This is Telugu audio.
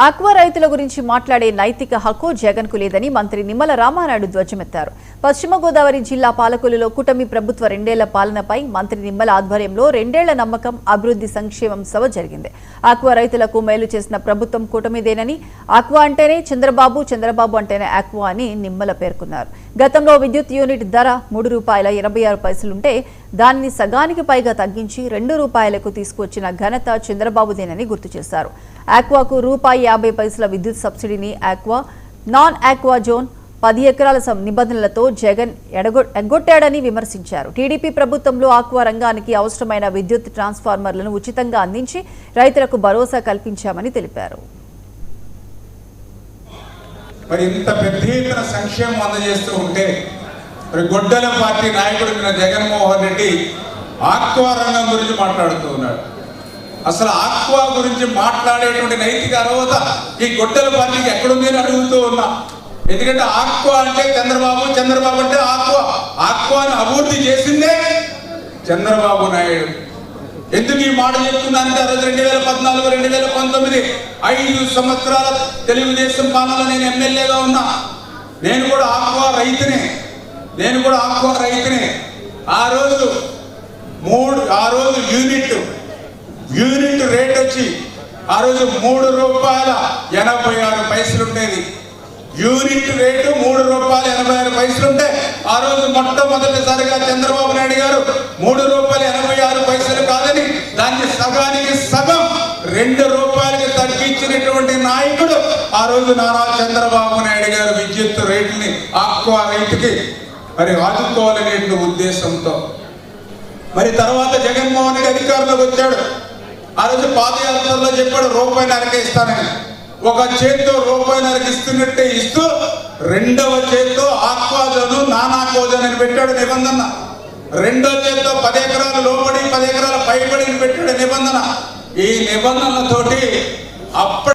ఆక్వా రైతుల గురించి మాట్లాడే నైతిక హక్కు జగన్ కు లేదని మంత్రి నిమ్మల రామానాయుడు ధ్వజమెత్తారు. పశ్చిమ గోదావరి జిల్లా పాలకొల్లులో కూటమి ప్రభుత్వ 2 ఏళ్ల పాలనపై మంత్రి నిమ్మల ఆధ్వర్యంలో 2 ఏళ్ల నమ్మకం అభివృద్ధి సంక్షేమం సభ జరిగింది. ఆక్వా రైతులకు మేలు చేసిన ప్రభుత్వం కూటమిదేనని, ఆక్వా అంటేనే చంద్రబాబు, చంద్రబాబు అంటేనే ఆక్వా అని నిమ్మల పేర్కొన్నారు. గతంలో విద్యుత్ యూనిట్ ధర ₹3.86 ఉంటే దానిని సగానికి పైగా తగ్గించి ₹2 తీసుకొచ్చిన ఘనత చంద్రబాబుదేనని గుర్తు చేశారు. ఆక్వాకు ₹50 విద్యుత్ సబ్సిడీని ఆక్వా, నాన్ ఆక్వా జోన్ 10 ఎకరాల నిబంధనలతో జగన్ ఎగ్గొట్టాడని విమర్శించారు. టీడీపీ ప్రభుత్వంలో ఆక్వా రంగానికి అవసరమైన విద్యుత్ ట్రాన్స్ఫార్మర్లను ఉచితంగా అందించి రైతులకు భరోసా కల్పించామని తెలిపారు. మరి ఇంత పెద్ద ఎత్తున సంక్షేమం అందజేస్తూ ఉంటే మరి గొడ్డల పార్టీ నాయకుడు జగన్మోహన్ రెడ్డి ఆక్వా రంగం గురించి మాట్లాడుతూ ఉన్నాడు. అసలు ఆక్వా గురించి మాట్లాడేటువంటి నైతిక అర్హత ఈ గొడ్డల పార్టీకి ఎక్కడుంది అని అడుగుతూ ఉన్నా. ఎందుకంటే ఆక్వా అంటే చంద్రబాబు, చంద్రబాబు అంటే ఆక్వా. ఆక్వాని అభివృద్ధి చేసిందే చంద్రబాబు నాయుడు. ఎందుకు ఈ మాట చెప్తున్నానంటే ఆ రోజు 2014, 2019 5 సంవత్సరాల తెలుగుదేశం పాలనలో నేను ఎమ్మెల్యేగా ఉన్నా. నేను కూడా ఆక్వా రైతునే. ఆ రోజు యూనిట్ రేట్ వచ్చి ఆ రోజు ₹3.86 ఉండేది. యూనిట్ రేటు ₹3.86 ఉంటే ఆ రోజు మొట్టమొదటిసారిగా చంద్రబాబు నాయుడు గారు ₹3.86 కాదని దాన్ని సగానికి సగం ₹2 తగ్గించినటువంటి నాయకుడు ఆ రోజు నారా చంద్రబాబు నాయుడు గారు. విద్యుత్ రేట్ని ఆక్వా రైతుకి మరి ఆదుకోవాలనే ఉద్దేశంతో మరి తర్వాత జగన్మోహన్ రెడ్డి అధికారంలోకి వచ్చాడు. ఆ రోజు పాదయాత్రలో చెప్పాడు ₹1.5 ఇస్తానని. ఒక చేత్తో ₹1.5 ఇస్తున్నట్టే ఇస్తూ రెండవ చేత్తో ఆక్వాజోను, నాన్ ఆక్వాజోన్ అని పెట్టాడు నిబంధన. రెండో చేత్తో 10 ఎకరాలు లోబడి 10 ఎకరాల పైబడి పెట్టాడు నిబంధన. ఈ నిబంధనలతోటి అప్పటి